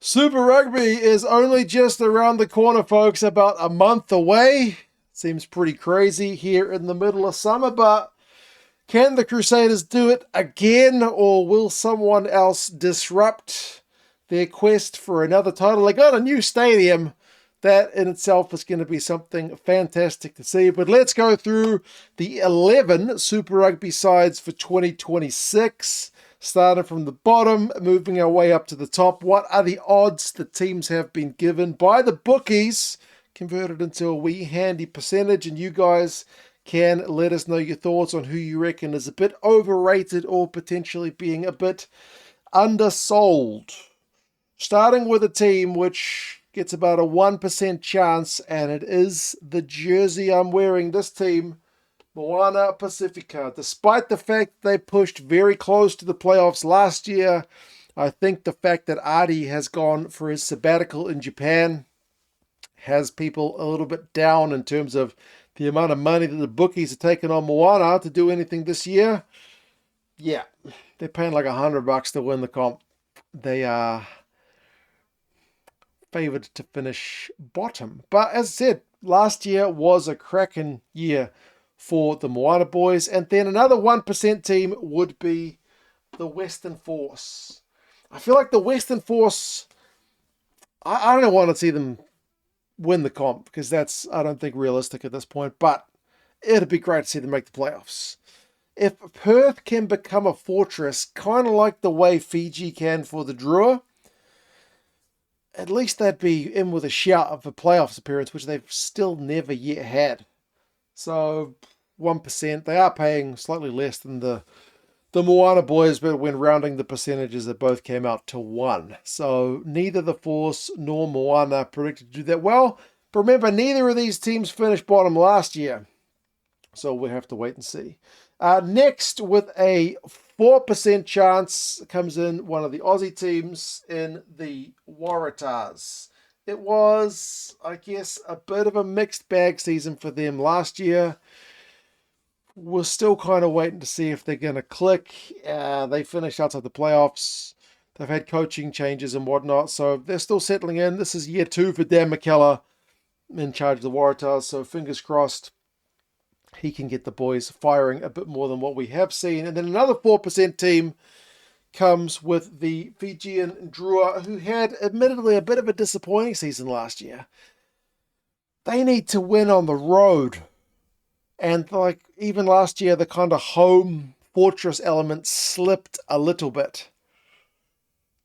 Super Rugby is only just around the corner, folks, about a month away. Seems pretty crazy here in the middle of summer, but can the Crusaders do it again, or will someone else disrupt their quest for another title? They got a new stadium. That in itself is going to be something fantastic to see. But let's go through the 11 Super Rugby sides for 2026. Starting from the bottom, moving our way up to the top. What are the odds the teams have been given by the bookies, converted into a wee handy percentage? And you guys can let us know your thoughts on who you reckon is a bit overrated or potentially being a bit undersold. Starting with a team which gets about a 1% chance, and it is the jersey I'm wearing. This team, Moana Pacifica. Despite the fact they pushed very close to the playoffs last year, I think the fact that Adi has gone for his sabbatical in Japan has people a little bit down in terms of the amount of money that the bookies are taking on Moana to do anything this year. Yeah, they're paying like $100 to win the comp. They are favored to finish bottom. But as I said, last year was a cracking year for the Moana boys. And then another 1% team would be the Western Force. I feel like the Western Force, I don't want to see them win the comp because that's, I don't think, realistic at this point. But it'd be great to see them make the playoffs. If Perth can become a fortress, kind of like the way Fiji can for the Drua, at least they'd be in with a shout of a playoffs appearance, which they've still never yet had. So 1%, they are paying slightly less than the Moana boys, but when rounding the percentages, it both came out to 1. So neither the Force nor Moana predicted to do that well. But remember, neither of these teams finished bottom last year. So we'll have to wait and see. Next, with a 4% chance, comes in one of the Aussie teams in the Waratahs. It was, I guess, a bit of a mixed bag season for them last year. We're still kind of waiting to see if they're going to click. They finished outside the playoffs. They've had coaching changes and whatnot, so they're still settling in. This is year 2 for Dan McKellar in charge of the Waratahs, so fingers crossed he can get the boys firing a bit more than what we have seen. And then another 4% team comes with the Fijian Drua, who had admittedly a bit of a disappointing season last year. They need to win on the road. And like even last year, the kind of home fortress element slipped a little bit.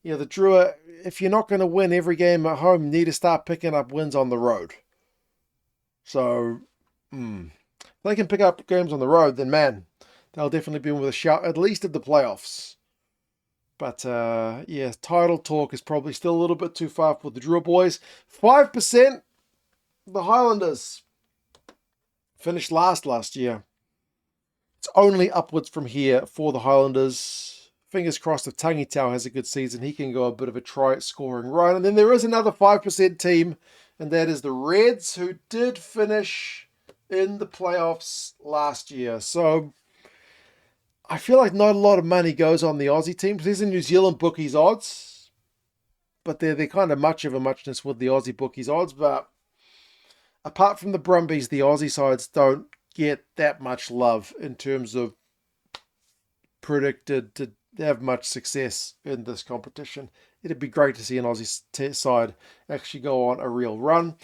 You know, the Drua, if you're not going to win every game at home, you need to start picking up wins on the road. So, if they can pick up games on the road, then man, they'll definitely be in with a shout, at least at the playoffs. But yeah, title talk is probably still a little bit too far for the Drua boys. 5%, the Highlanders finished last year. It's only upwards from here for the Highlanders. Fingers crossed if Tangi Tau has a good season, he can go a bit of a try-scoring run. And then there is another 5% team, and that is the Reds, who did finish in the playoffs last year. So I feel like not a lot of money goes on the Aussie teams. These are New Zealand bookies odds, but they're kind of much of a muchness with the Aussie bookies odds. But apart from the Brumbies, the Aussie sides don't get that much love in terms of predicted to have much success in this competition. It'd be great to see an Aussie side actually go on a real run.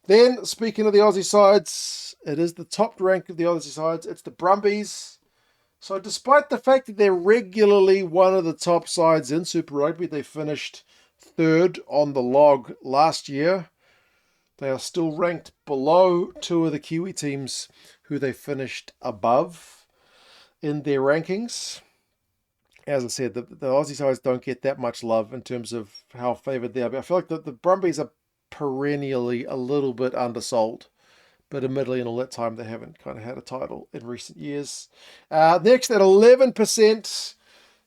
Then, speaking of the Aussie sides, it is the top rank of the Aussie sides. It's the Brumbies. So despite the fact that they're regularly one of the top sides in Super Rugby, they finished 3rd on the log last year. They are still ranked below 2 of the Kiwi teams who they finished above in their rankings. As I said, the Aussie sides don't get that much love in terms of how favoured they are. But I feel like the Brumbies are perennially a little bit undersold. But admittedly, in all that time, they haven't kind of had a title in recent years. Next, at 11%,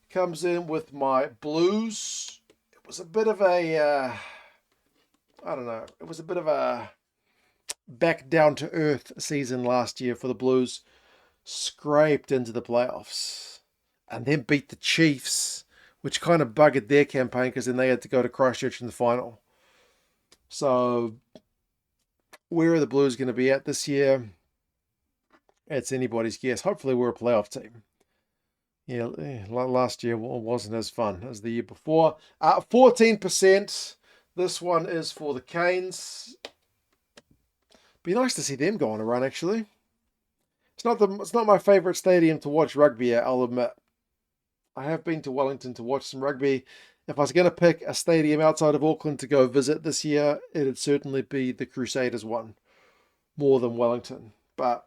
comes in with my Blues. It was a bit of a, I don't know, it was a bit of a back down to earth season last year for the Blues. Scraped into the playoffs and then beat the Chiefs which kind of buggered their campaign because then they had to go to Christchurch in the final. So where are the Blues going to be at this year? It's anybody's guess. Hopefully we're a playoff team. Yeah, last year wasn't as fun as the year before. 14%. This one is for the Canes. Be nice to see them go on a run, actually. It's not my favourite stadium to watch rugby at, I'll admit. I have been to Wellington to watch some rugby. If I was going to pick a stadium outside of Auckland to go visit this year, it'd certainly be the Crusaders one, more than Wellington. But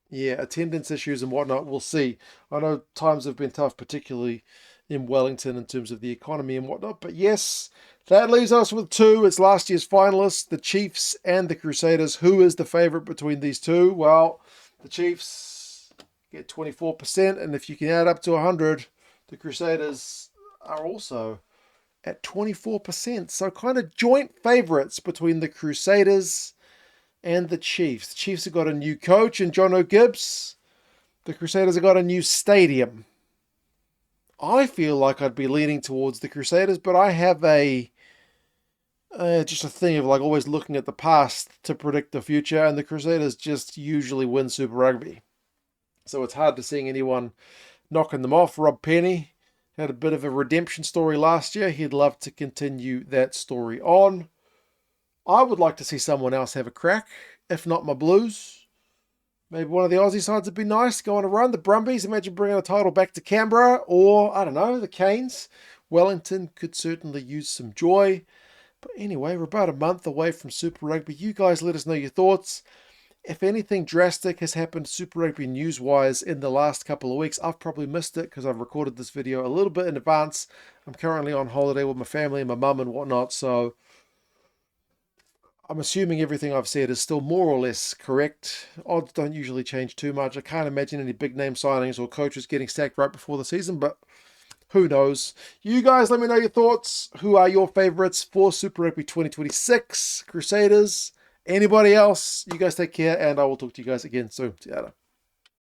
yeah, attendance issues and whatnot, we'll see. I know times have been tough, particularly in Wellington in terms of the economy and whatnot. But yes, that leaves us with two. It's last year's finalists, the Chiefs and the Crusaders. Who is the favourite between these two? Well, the Chiefs get 24%, and if you can add up to 100, the Crusaders are also at 24%. So kind of joint favourites between the Crusaders and the Chiefs. The Chiefs have got a new coach in John O'Gibbs. The Crusaders have got a new stadium. I feel like I'd be leaning towards the Crusaders, but I have just a thing of like always looking at the past to predict the future, and the Crusaders just usually win Super Rugby. So it's hard to see anyone knocking them off. Rob Penny had a bit of a redemption story last year. He'd love to continue that story on. I would like to see someone else have a crack, if not my Blues. Maybe one of the Aussie sides would be nice, go on a run. The Brumbies, imagine bringing a title back to Canberra, or, I don't know, the Canes. Wellington could certainly use some joy. But anyway, we're about a month away from Super Rugby. You guys let us know your thoughts. If anything drastic has happened Super Rugby news-wise in the last couple of weeks, I've probably missed it because I've recorded this video a little bit in advance. I'm currently on holiday with my family and my mum and whatnot, so I'm assuming everything I've said is still more or less correct. Odds don't usually change too much. I can't imagine any big name signings or coaches getting sacked right before the season, but who knows? You guys let me know your thoughts. Who are your favourites for Super Rugby 2026? Crusaders? Anybody else? You guys take care, and I will talk to you guys again soon. See you later.